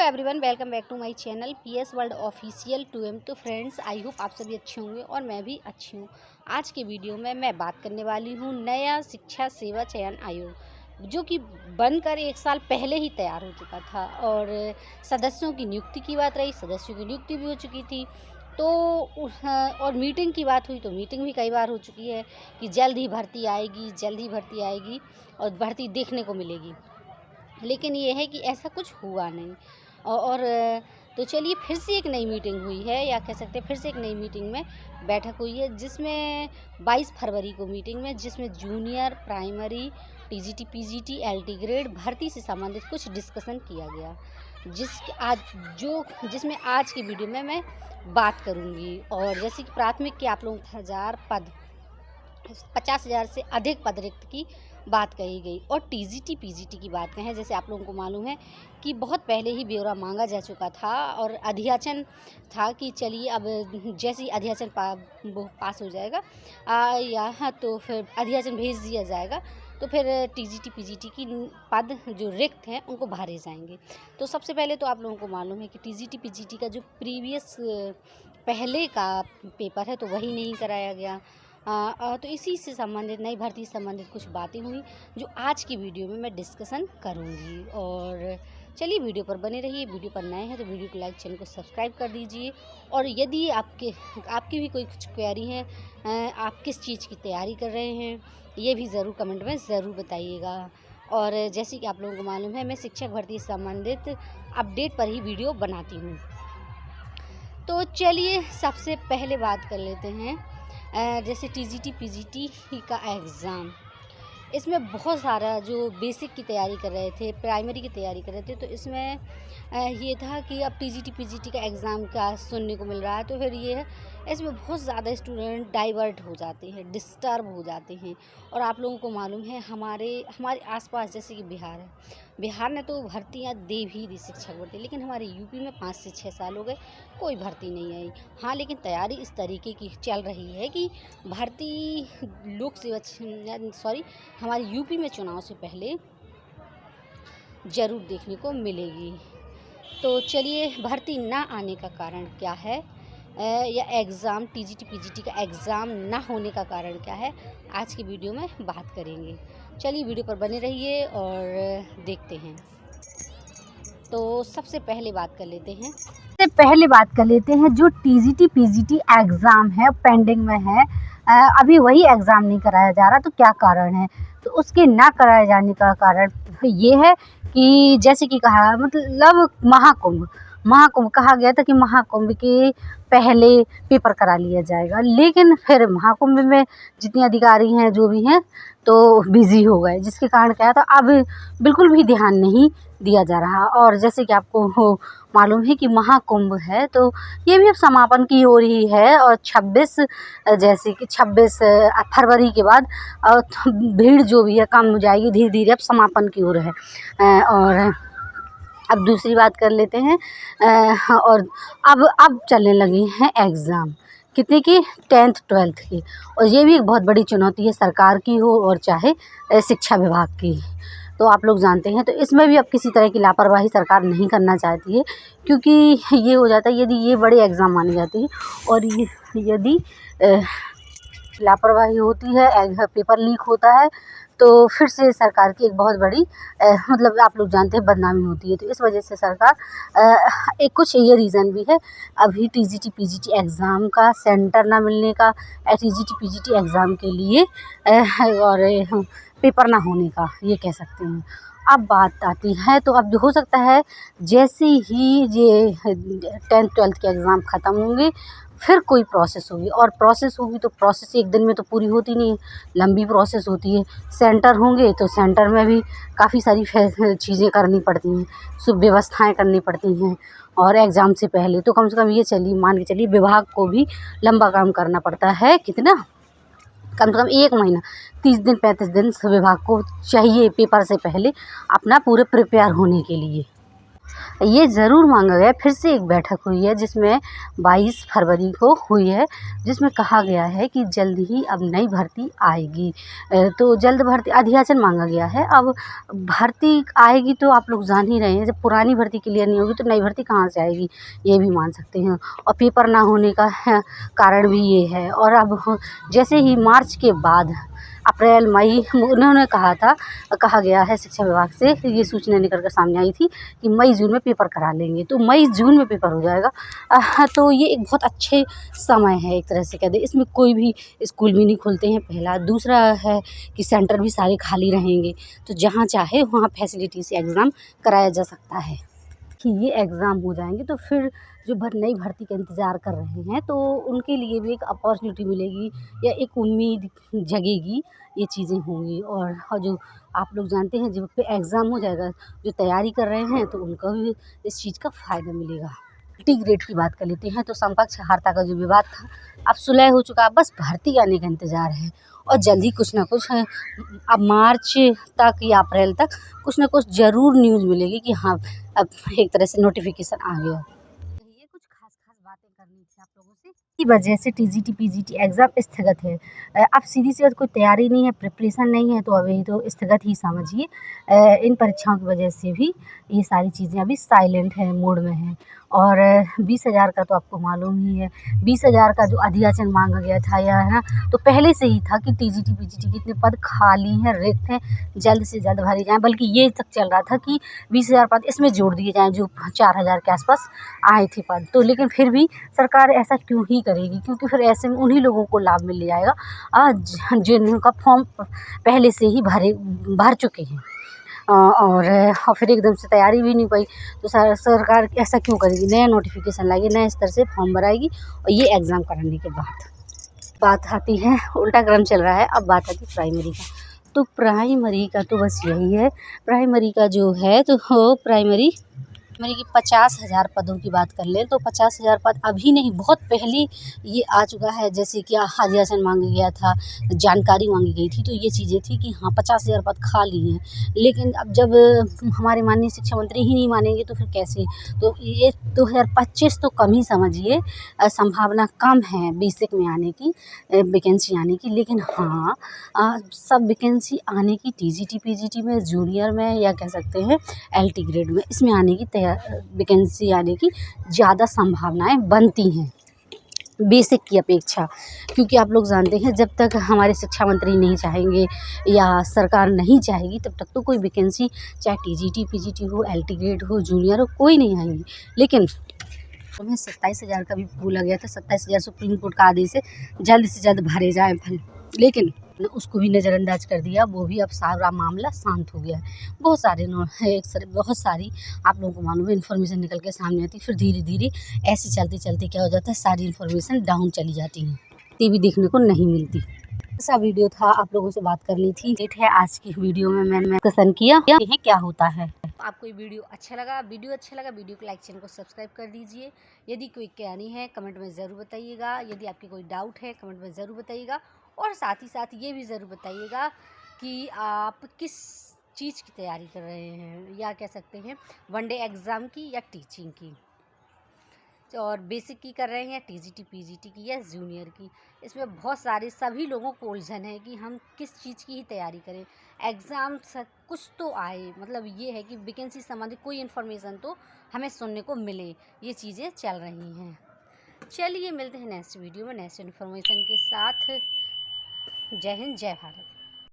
Everyone, welcome back to my channel PS world official 2M। तो friends, I hope आप सभी अच्छे होंगे और मैं भी अच्छी हूँ। आज के वीडियो में मैं बात करने वाली हूँ नया शिक्षा सेवा चयन आयोग, जो कि बनकर 1 साल पहले ही तैयार हो चुका था और सदस्यों की नियुक्ति की बात रही, सदस्यों की नियुक्ति भी हो चुकी थी। तो और मीटिंग की बात हुई तो मीटिंग भी कई बार हो चुकी है कि जल्द ही भर्ती आएगी और भर्ती देखने को मिलेगी। लेकिन ये है कि ऐसा कुछ हुआ नहीं। और तो चलिए, फिर से एक नई मीटिंग हुई है, या कह सकते हैं फिर से एक नई मीटिंग में बैठक हुई है, जिसमें 22 फरवरी को मीटिंग में, जिसमें junior primary TGT PGT LT grade भर्ती से संबंधित कुछ डिस्कशन किया गया, जिसमें आज की वीडियो में मैं बात करूंगी। और जैसे कि प्राथमिक के आप लोगों को 1000 पद, 50,000 से अधिक पद रिक्त की बात कही गई। और टीजीटी पीजीटी की बात कहें, जैसे आप लोगों को मालूम है कि बहुत पहले ही ब्यौरा मांगा जा चुका था और अधियाचन था कि चलिए अब जैसे ही अधियाचन पास हो जाएगा यहाँ तो फिर अधियाचन भेज दिया जाएगा, तो फिर टीजीटी पीजीटी की पद जो रिक्त हैं उनको भरे जाएंगे। तो सबसे पहले तो आप लोगों को मालूम है कि टीजीटी पीजीटी का जो प्रीवियस पहले का पेपर है तो वही नहीं कराया गया। तो इसी से संबंधित, नई भर्ती से संबंधित कुछ बातें हुई जो आज की वीडियो में मैं डिस्कशन करूंगी। और चलिए, वीडियो पर बने रहिए। वीडियो पर नए हैं तो वीडियो को लाइक, चैनल को सब्सक्राइब कर दीजिए। और यदि आपकी भी कोई कुछ क्वेरी है, आप किस चीज़ की तैयारी कर रहे हैं, ये भी ज़रूर कमेंट में ज़रूर बताइएगा। और जैसे कि आप लोगों को मालूम है, मैं शिक्षक भर्ती से संबंधित अपडेट पर ही वीडियो बनाती हूँ। तो चलिए, सबसे पहले बात कर लेते हैं जैसे टीजीटी पीजीटी का एग्ज़ाम। इसमें बहुत सारा जो बेसिक की तैयारी कर रहे थे, प्राइमरी की तैयारी कर रहे थे, तो इसमें ये था कि अब टीजीटी पीजीटी का एग्ज़ाम का सुनने को मिल रहा है, तो फिर ये है इसमें बहुत ज़्यादा स्टूडेंट डाइवर्ट हो जाते हैं, डिस्टर्ब हो जाते हैं। और आप लोगों को मालूम है हमारे आसपास, जैसे कि बिहार ने तो भर्तियां दे भी दी शिक्षक भर्ती, लेकिन हमारे यूपी में 5 से 6 साल हो गए, कोई भर्ती नहीं आई। हाँ, लेकिन तैयारी इस तरीके की चल रही है कि भर्ती हमारे यूपी में चुनाव से पहले ज़रूर देखने को मिलेगी। तो चलिए, भर्ती ना आने का कारण क्या है, या एग्ज़ाम टीजीटी पीजीटी का एग्ज़ाम ना होने का कारण क्या है, आज की वीडियो में बात करेंगे। चलिए, वीडियो पर बने रहिए और देखते हैं। तो सबसे पहले बात कर लेते हैं जो टीजीटी पीजीटी एग्ज़ाम है, पेंडिंग में है, अभी वही एग्ज़ाम नहीं कराया जा रहा। तो क्या कारण है? तो उसके ना कराए जाने का कारण ये है कि जैसे कि कहा, मतलब महाकुंभ कहा गया था कि महाकुंभ के पहले पेपर करा लिया जाएगा, लेकिन फिर महाकुंभ में जितने अधिकारी हैं, जो भी हैं, तो बिज़ी हो गए, जिसके कारण क्या था, अब बिल्कुल भी ध्यान नहीं दिया जा रहा। और जैसे कि आपको मालूम है कि महाकुंभ है, तो ये भी अब समापन की ओर ही है। और 26 फरवरी के बाद भीड़ जो भी है कम हो जाएगी, धीरे धीरे अब समापन की ओर है। और अब दूसरी बात कर लेते हैं, और अब चलने लगे हैं एग्ज़ाम, कितने की, 10th 12th की। और ये भी एक बहुत बड़ी चुनौती है, सरकार की हो और चाहे शिक्षा विभाग की। तो आप लोग जानते हैं, तो इसमें भी अब किसी तरह की लापरवाही सरकार नहीं करना चाहती है, क्योंकि ये हो जाता है, यदि ये बड़े एग्ज़ाम माने जाते हैं और यदि लापरवाही होती है, पेपर लीक होता है, तो फिर से सरकार की एक बहुत बड़ी मतलब आप लोग जानते हैं बदनामी होती है। तो इस वजह से सरकार एक कुछ ये रीज़न भी है, अभी टीजीटी पीजीटी एग्ज़ाम का सेंटर ना मिलने का, टीजीटी पीजीटी एग्ज़ाम के लिए और पेपर ना होने का, ये कह सकते हैं। अब बात आती है, तो अब हो सकता है जैसे ही ये 10th 12th के एग्ज़ाम ख़त्म होंगे, फिर कोई प्रोसेस होगी। और प्रोसेस होगी तो प्रोसेस एक दिन में तो पूरी होती नहीं है, लंबी प्रोसेस होती है। सेंटर होंगे तो सेंटर में भी काफ़ी सारी चीज़ें करनी पड़ती हैं, सुव्यवस्थाएं करनी पड़ती हैं। और एग्ज़ाम से पहले तो कम से कम ये मान के चलिए, विभाग को भी लंबा काम करना पड़ता है। कितना? कम से कम 1 महीना, 30 दिन 35 दिन विभाग को चाहिए पेपर से पहले अपना पूरे प्रिपेयर होने के लिए। ये ज़रूर मांगा गया है। फिर से एक बैठक हुई है जिसमें 22 फरवरी को हुई है, जिसमें कहा गया है कि जल्द ही अब नई भर्ती आएगी। तो जल्द भर्ती अधियाचन मांगा गया है। अब भर्ती आएगी तो आप लोग जान ही रहे हैं, जब पुरानी भर्ती क्लियर नहीं होगी तो नई भर्ती कहाँ से आएगी, ये भी मान सकते हैं। और पेपर ना होने का कारण भी ये है। और अब जैसे ही मार्च के बाद अप्रैल मई उन्होंने कहा गया है, शिक्षा विभाग से ये सूचना निकल कर सामने आई थी कि मई जून में पेपर करा लेंगे, तो मई जून में पेपर हो जाएगा। तो ये एक बहुत अच्छे समय है, एक तरह से कह दें। इसमें कोई भी स्कूल भी नहीं खुलते हैं, पहला। दूसरा है कि सेंटर भी सारे खाली रहेंगे, तो जहाँ चाहे वहाँ फैसिलिटी से एग्ज़ाम कराया जा सकता है कि ये एग्ज़ाम हो जाएंगे। तो फिर जो नई भर्ती का इंतज़ार कर रहे हैं तो उनके लिए भी एक अपॉर्चुनिटी मिलेगी या एक उम्मीद जगेगी, ये चीज़ें होंगी। और जो आप लोग जानते हैं, जब पे एग्ज़ाम हो जाएगा, जो तैयारी कर रहे हैं तो उनको भी इस चीज़ का फ़ायदा मिलेगा। टी ग्रेड की बात कर लेते हैं, तो समकक्ष हारता का जो विवाद था अब सुलह हो चुका है। बस भर्ती आने का इंतज़ार है और जल्दी कुछ ना कुछ है। अब मार्च तक या अप्रैल तक कुछ ना कुछ ज़रूर न्यूज़ मिलेगी कि हाँ, अब एक तरह से नोटिफिकेशन आ गया। ये कुछ खास बातें करनी थी आप लोगों से। की वजह से टीजीटी पीजीटी एग्ज़ाम स्थगित है। अब सीधी सी बात, कोई तैयारी नहीं है, प्रिपरेशन नहीं है, तो अभी तो स्थगित ही समझिए। इन परीक्षाओं की वजह से भी ये सारी चीज़ें अभी साइलेंट है, मोड में है। और 20,000 का तो आपको मालूम ही है। 20,000 का जो अधियाचन मांगा गया था, या है ना, तो पहले से ही था कि टीजीटी पीजीटी कितने पद खाली हैं, रिक्त हैं, जल्द से जल्द भरे जाएँ। बल्कि ये तक चल रहा था कि 20,000 पद इसमें जोड़ दिए जाएँ, जो 4,000 के आसपास आए थे पद। तो लेकिन फिर भी सरकार ऐसा क्यों ही करेगी, क्योंकि फिर ऐसे में उन्हीं लोगों को लाभ मिल जाएगा जिनका फॉर्म पहले से ही भर चुके हैं। और फिर एकदम से तैयारी भी नहीं पाई, तो सरकार ऐसा क्यों करेगी, नया नोटिफिकेशन लाएगी, नए स्तर से फॉर्म भराएगी। और ये एग्ज़ाम कराने के बाद बात आती है, उल्टा क्रम चल रहा है। अब बात आती है प्राइमरी का। तो प्राइमरी का तो बस यही है, प्राइमरी का जो है तो प्राइमरी की 50,000 पदों की बात कर लें तो 50,000 पद अभी नहीं, बहुत पहले ये आ चुका है। जैसे कि अधियाचन मांगा गया था, जानकारी मांगी गई थी, तो ये चीज़ें थी कि हाँ 50,000 पद खाली हैं। लेकिन अब जब हमारे माननीय शिक्षा मंत्री ही नहीं मानेंगे तो फिर कैसे। तो ये 2025 तो कम ही समझिए, संभावना कम है बेसिक में आने की, वैकेंसी आने की। लेकिन हाँ, सब वैकेंसी आने की टीजीटी पीजीटी में, जूनियर में, या कह सकते हैं एलटी ग्रेड में, इसमें आने की वैकेंसी आने की ज़्यादा संभावनाएं बनती हैं बेसिक की अपेक्षा। क्योंकि आप लोग जानते हैं, जब तक हमारे शिक्षा मंत्री नहीं चाहेंगे या सरकार नहीं चाहेगी, तब तक तो कोई वैकेंसी, चाहे टीजीटी पीजीटी हो, एलटी ग्रेड हो, जूनियर हो, कोई नहीं आएंगी। लेकिन तुम्हें 27,000 का भी बोला गया था, 27,000 सुप्रीम कोर्ट का आदेश है, जल्द से जल्द भरे जाए फल। लेकिन उसको भी नज़रअंदाज कर दिया, वो भी अब सारा मामला शांत हो गया है। बहुत सारी आप लोगों को मालूम है इन्फॉर्मेशन निकल के सामने आती, फिर धीरे धीरे ऐसे चलते चलते क्या हो जाता है, सारी इन्फॉर्मेशन डाउन चली जाती है, टीवी देखने को नहीं मिलती। ऐसा वीडियो था, आप लोगों से बात करनी थी। डेट है आज की वीडियो में मैंने डिस्कशन किया क्या होता है। आपको ये वीडियो अच्छा लगा, वीडियो को लाइक, चैनल को सब्सक्राइब कर दीजिए। यदि कोई क्वेरी है कमेंट में ज़रूर बताइएगा, यदि आपके कोई डाउट है कमेंट में ज़रूर बताइएगा। और साथ ही साथ ये भी ज़रूर बताइएगा कि आप किस चीज़ की तैयारी कर रहे हैं, या कह सकते हैं वनडे एग्ज़ाम की या टीचिंग की, और बेसिक की कर रहे हैं, या टीजीटी पीजीटी की, या जूनियर की। इसमें बहुत सारे सभी लोगों को उलझन है कि हम किस चीज़ की ही तैयारी करें। एग्ज़ाम कुछ तो आए, मतलब ये है कि वैकेंसी संबंधित कोई इन्फॉर्मेशन तो हमें सुनने को मिले, ये चीज़ें चल रही हैं। चलिए मिलते हैं नेक्स्ट वीडियो में नेक्स्ट इन्फॉर्मेशन के साथ। जय हिंद, जय भारत।